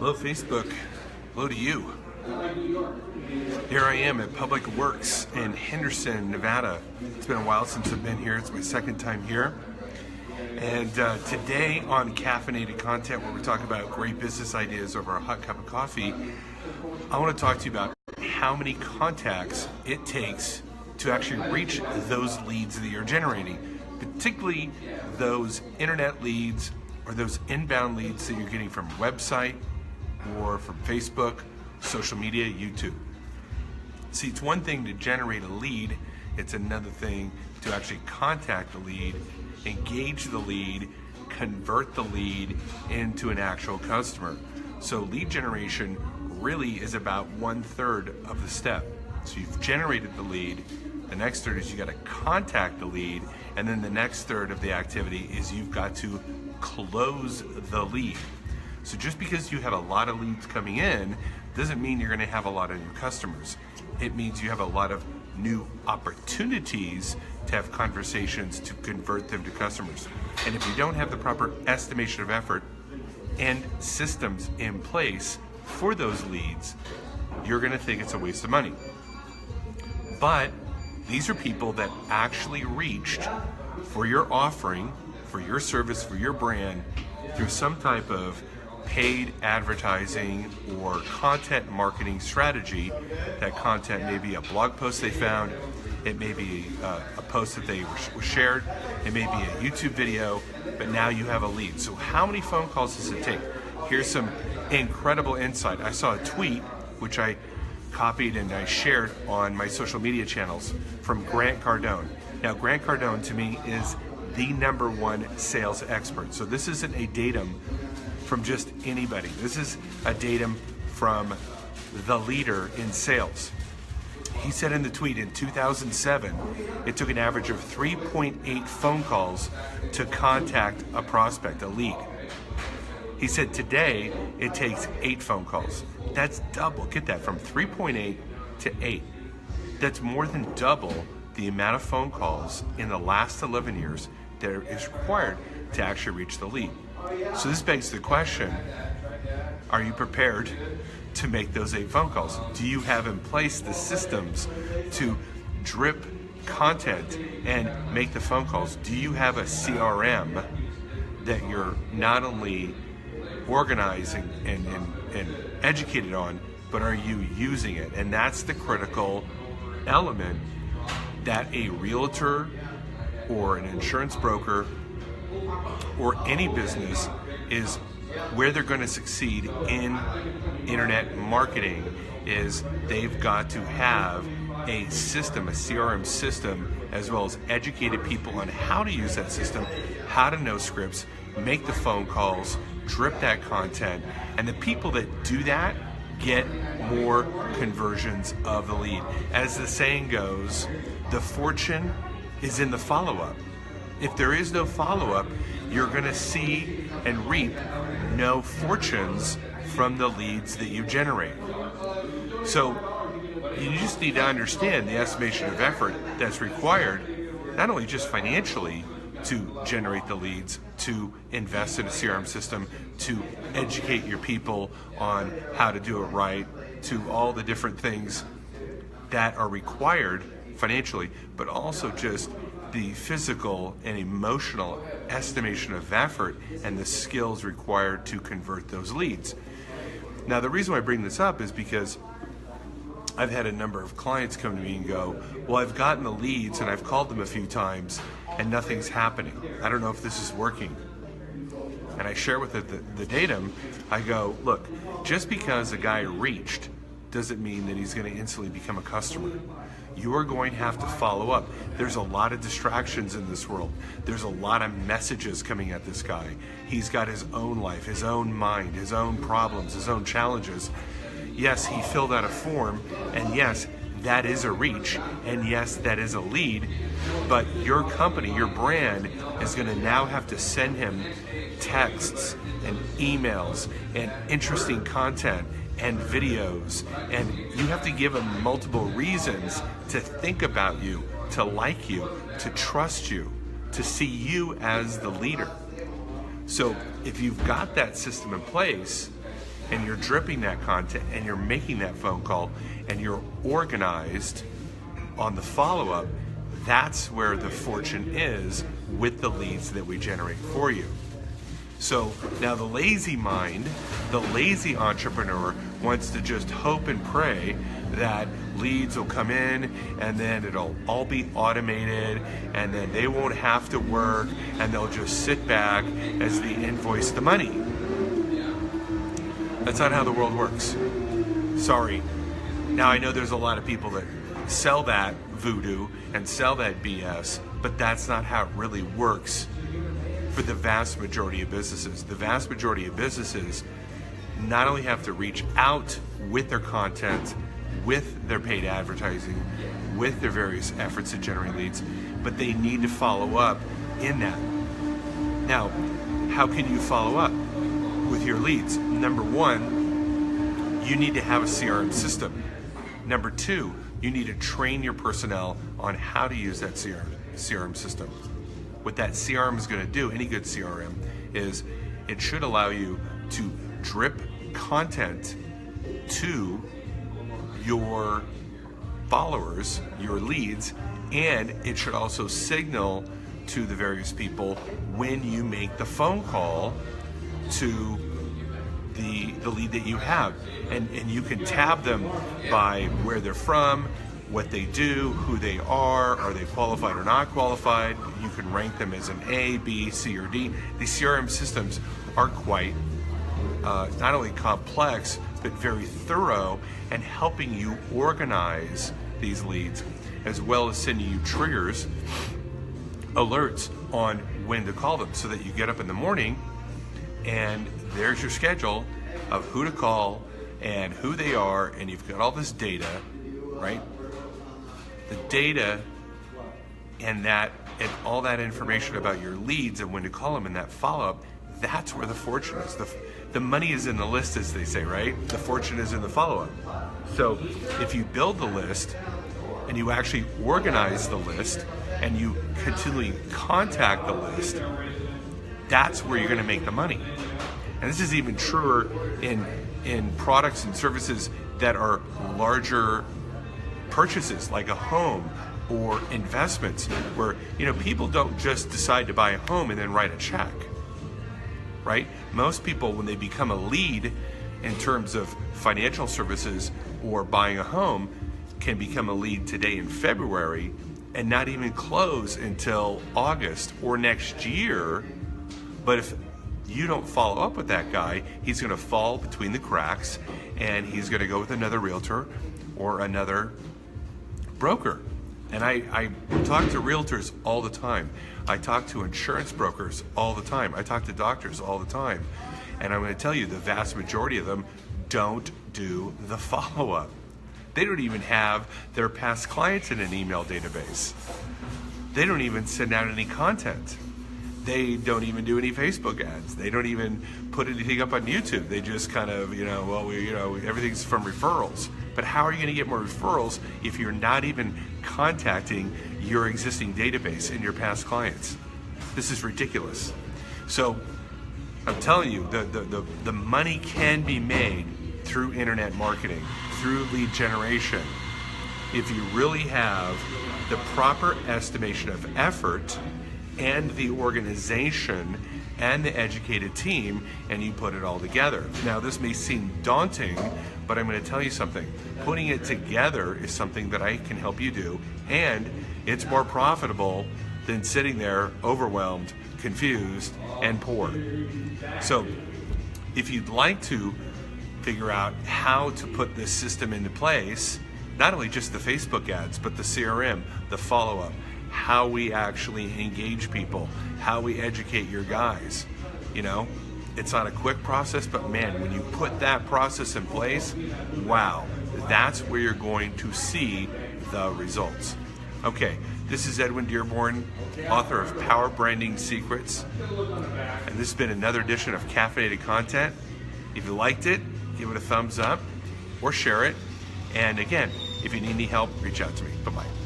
Hello, Facebook. Hello to you. Here I am at Public Works in Henderson, Nevada. It's been a while since I've been here. It's my second time here. And today on Caffeinated Content, where we talk about great business ideas over a hot cup of coffee, I want to talk to you about how many contacts it takes to actually reach those leads that you're generating, particularly those internet leads or those inbound leads that you're getting from website or from Facebook, social media, YouTube. See, it's one thing to generate a lead, it's another thing to actually contact the lead, engage the lead, convert the lead into an actual customer. So lead generation really is about 1/3 of the step. So you've generated the lead, the next third is you got to contact the lead, and then the next third of the activity is you've got to close the lead. So just because you have a lot of leads coming in doesn't mean you're going to have a lot of new customers. It means you have a lot of new opportunities to have conversations to convert them to customers. And if you don't have the proper estimation of effort and systems in place for those leads, you're going to think it's a waste of money. But these are people that actually reached for your offering, for your service, for your brand through some type of paid advertising or content marketing strategy. That content may be a blog post they found, it may be a post that they were shared, it may be a YouTube video, but now you have a lead. So how many phone calls does it take? Here's some incredible insight. I saw a tweet, which I copied and I shared on my social media channels, from Grant Cardone. Now, Grant Cardone to me is the #1 sales expert. So this isn't a datum from just anybody. This is a datum from the leader in sales. He said in the tweet, in 2007, it took an average of 3.8 phone calls to contact a prospect, a lead. He said today, it takes 8 phone calls. That's double. Get that, from 3.8 to 8. That's more than double the amount of phone calls in the last 11 years that is required to actually reach the lead. So this begs the question, are you prepared to make those 8 phone calls? Do you have in place the systems to drip content and make the phone calls? Do you have a CRM that you're not only organizing and educated on, but are you using it? And that's the critical element that a realtor or an insurance broker or any business is where they're going to succeed in internet marketing, is they've got to have a system, a CRM system, as well as educated people on how to use that system, how to know scripts, make the phone calls, drip that content, and the people that do that get more conversions of the lead. As the saying goes, the fortune is in the follow-up. If there is no follow-up, you're going to see and reap no fortunes from the leads that you generate. So you just need to understand the estimation of effort that's required, not only just financially to generate the leads, to invest in a CRM system, to educate your people on how to do it right, to all the different things that are required financially, but also just the physical and emotional estimation of effort and the skills required to convert those leads. Now, the reason why I bring this up is because I've had a number of clients come to me and go, well, I've gotten the leads and I've called them a few times and nothing's happening. I don't know if this is working. And I share with it the datum. I go, look, just because a guy reached doesn't mean that he's going to instantly become a customer. You are going to have to follow up. There's a lot of distractions in this world. There's a lot of messages coming at this guy. He's got his own life, his own mind, his own problems, his own challenges. Yes, he filled out a form, and yes, that is a reach, and yes, that is a lead, but your company, your brand, is going to now have to send him texts and emails and interesting content and videos, and you have to give them multiple reasons to think about you, to like you, to trust you, to see you as the leader. So if you've got that system in place, and you're dripping that content and you're making that phone call and you're organized on the follow-up, that's where the fortune is with the leads that we generate for you. So now the lazy mind, the lazy entrepreneur wants to just hope and pray that leads will come in and then it'll all be automated and then they won't have to work and they'll just sit back as they invoice the money. That's not how the world works. Sorry. Now I know there's a lot of people that sell that voodoo and sell that BS, but that's not how it really works for the vast majority of businesses. The vast majority of businesses not only have to reach out with their content, with their paid advertising, with their various efforts to generate leads, but they need to follow up in that. Now, how can you follow up with your leads? Number one, you need to have a CRM system. Number two, you need to train your personnel on how to use that CRM system. What that CRM is going to do, any good CRM, is it should allow you to drip content to your followers, your leads, and it should also signal to the various people when you make the phone call to the lead that you have. And you can tab them by where they're from, what they do, who they are they qualified or not qualified. You can rank them as an A, B, C, or D. These CRM systems are quite not only complex, but very thorough and helping you organize these leads, as well as sending you triggers, alerts on when to call them, so that you get up in the morning and there's your schedule of who to call and who they are, and you've got all this data, right? The data and all that information about your leads and when to call them and that follow-up, that's where the fortune is. The money is in the list, as they say, right? The fortune is in the follow-up. So if you build the list and you actually organize the list and you continually contact the list, that's where you're going to make the money. And this is even truer in products and services that are larger purchases, like a home or investments, where people don't just decide to buy a home and then write a check, right? Most people, when they become a lead in terms of financial services or buying a home, can become a lead today in February and not even close until August or next year. But if you don't follow up with that guy, he's going to fall between the cracks and he's going to go with another realtor or another broker. And I talk to realtors all the time. I talk to insurance brokers all the time. I talk to doctors all the time. And I'm going to tell you, the vast majority of them don't do the follow-up. They don't even have their past clients in an email database. They don't even send out any content. They don't even do any Facebook ads. They don't even put anything up on YouTube. They just kind of, everything's from referrals. But how are you going to get more referrals if you're not even contacting your existing database and your past clients? This is ridiculous. So I'm telling you, the money can be made through internet marketing, through lead generation, if you really have the proper estimation of effort and the organization and the educated team, and you put it all together. Now, this may seem daunting, but I'm going to tell you something. Putting it together is something that I can help you do, and it's more profitable than sitting there overwhelmed, confused, and poor. So if you'd like to figure out how to put this system into place, not only just the Facebook ads, but the CRM, the follow-up, how we actually engage people, how we educate your guys. It's not a quick process, but man, when you put that process in place, wow, that's where you're going to see the results. Okay, this is Edwin Dearborn, author of Power Branding Secrets, and this has been another edition of Caffeinated Content. If you liked it, give it a thumbs up or share it. And again, if you need any help, reach out to me. Bye-bye.